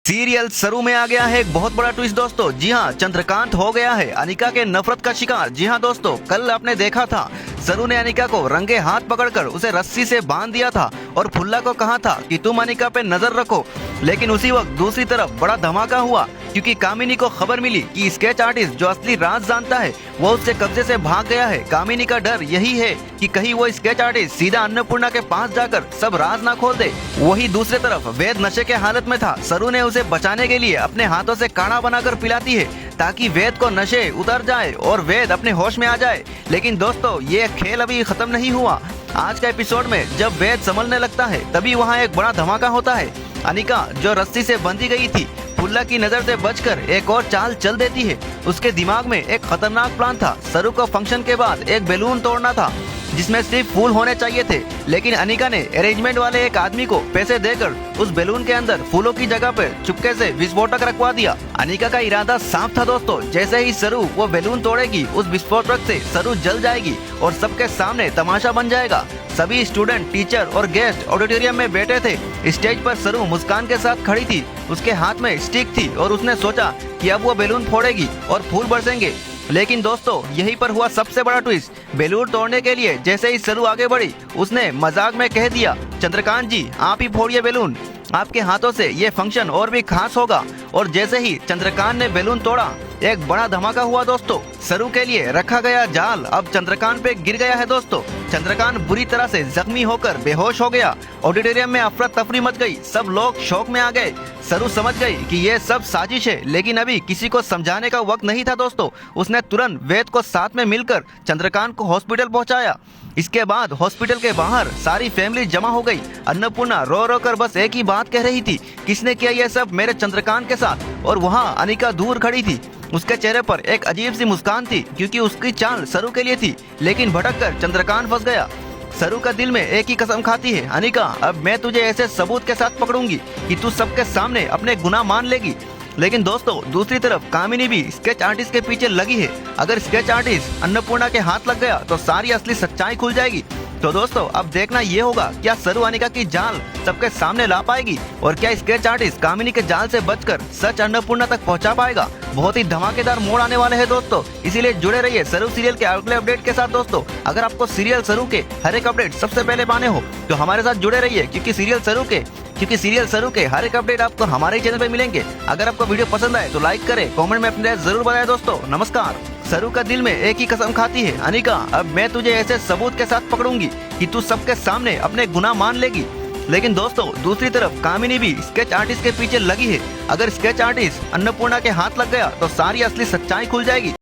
Serial सरू में आ गया है एक बहुत बड़ा ट्विस्ट दोस्तों। जी हाँ, चंद्रकांत हो गया है अनिका के नफरत का शिकार। जी हाँ दोस्तों, कल आपने देखा था सरू ने अनिका को रंगे हाथ पकड़कर उसे रस्सी से बांध दिया था और फुल्ला को कहा था कि तुम अनिका पे नजर रखो। लेकिन उसी वक्त दूसरी तरफ बड़ा धमाका हुआ क्योंकि कामिनी को खबर मिली कि स्केच आर्टिस्ट जो असली राज जानता है वो उससे कब्जे से भाग गया है। कामिनी का डर यही है कि कहीं वो स्केच आर्टिस्ट सीधा अन्नपूर्णा के पास जाकर सब राज ना खोल दे। वही दूसरी तरफ वेद नशे के हालत में था। सरू ने उसे बचाने के लिए अपने हाथों से काढ़ा बनाकर पिलाती है ताकि वेद को नशे उतर जाए और वेद अपने होश में आ जाए। लेकिन दोस्तों, ये खेल अभी खत्म नहीं हुआ। आज का एपिसोड में जब वेद संभलने लगता है तभी वहाँ एक बड़ा धमाका होता है। अनिका जो रस्सी से बंधी गई थी फुल्ला की नजर से बचकर एक और चाल चल देती है। उसके दिमाग में एक खतरनाक प्लान था। सरू को फंक्शन के बाद एक बैलून तोड़ना था जिसमें सिर्फ फूल होने चाहिए थे, लेकिन अनिका ने अरेंजमेंट वाले एक आदमी को पैसे देकर उस बैलून के अंदर फूलों की जगह पर चुपके से विस्फोटक रखवा दिया। अनिका का इरादा साफ था दोस्तों, जैसे ही सरू वो बैलून तोड़ेगी उस विस्फोटक से सरू जल जाएगी और सबके सामने तमाशा बन जाएगा। सभी स्टूडेंट, टीचर और गेस्ट ऑडिटोरियम में बैठे थे। स्टेज पर सरू मुस्कान के साथ खड़ी थी। उसके हाथ में स्टिक थी और उसने सोचा कि अब वो बैलून फोड़ेगी और फूल बरसेंगे। लेकिन दोस्तों, यहीं पर हुआ सबसे बड़ा ट्विस्ट। बैलून तोड़ने के लिए जैसे ही सरू आगे बढ़ी उसने मजाक में कह दिया, चंद्रकांत जी आप ही फोड़िए बैलून, आपके हाथों से ये फंक्शन और भी खास होगा। और जैसे ही चंद्रकांत ने बैलून तोड़ा एक बड़ा धमाका हुआ दोस्तों। सरू के लिए रखा गया जाल अब चंद्रकांत पे गिर गया है दोस्तों। चंद्रकांत बुरी तरह से जख्मी होकर बेहोश हो गया। ऑडिटोरियम में अफरा तफरी मच गई। सब लोग शौक में आ गए। सरू समझ गई कि ये सब साजिश है, लेकिन अभी किसी को समझाने का वक्त नहीं था दोस्तों। उसने तुरंत वेद को साथ में मिलकर चंद्रकांत को हॉस्पिटल पहुंचाया। इसके बाद हॉस्पिटल के बाहर सारी फैमिली जमा हो गई। अन्नपूर्णा रो रो कर बस एक ही बात कह रही थी, किसने किया ये सब मेरे चंद्रकांत के साथ। और वहाँ अनिका दूर खड़ी थी। उसके चेहरे पर एक अजीब सी मुस्कान थी क्योंकि उसकी चाल सरू के लिए थी, लेकिन भटक कर चंद्रकांत फंस गया। सरू का दिल में एक ही कसम खाती है, अनिका अब मैं तुझे ऐसे सबूत के साथ पकड़ूंगी कि तू सबके सामने अपने गुनाह मान लेगी। लेकिन दोस्तों, दूसरी तरफ कामिनी भी स्केच आर्टिस्ट के पीछे लगी है। अगर स्केच आर्टिस्ट अन्नपूर्णा के हाथ लग गया तो सारी असली सच्चाई खुल जाएगी। तो दोस्तों, अब देखना ये होगा क्या सरू अनिका की जाल सबके सामने ला पाएगी और क्या स्केच आर्टिस्ट कामिनी के जाल से बचकर सच अन्नपूर्णा तक पहुंचा पाएगा। बहुत ही धमाकेदार मोड़ आने वाले हैं दोस्तों, इसीलिए जुड़े रहिए सरू सीरियल के अगले अपडेट के साथ दोस्तों। अगर आपको सीरियल सरू के हर एक अपडेट सबसे पहले पाने हो तो हमारे साथ जुड़े रहिए क्योंकि सीरियल सरू के हर एक अपडेट आपको हमारे चैनल पे मिलेंगे। अगर आपको वीडियो पसंद आए तो लाइक करें, कमेंट में अपनी राय जरूर बताएं दोस्तों। नमस्कार। सरू का दिल में एक ही कसम खाती है, अनिका अब मैं तुझे ऐसे सबूत के साथ पकड़ूंगी कि तू सबके सामने अपने गुनाह मान लेगी। लेकिन दोस्तों, दूसरी तरफ कामिनी भी स्केच आर्टिस्ट के पीछे लगी है। अगर स्केच आर्टिस्ट अन्नपूर्णा के हाथ लग गया तो सारी असली सच्चाई खुल जाएगी।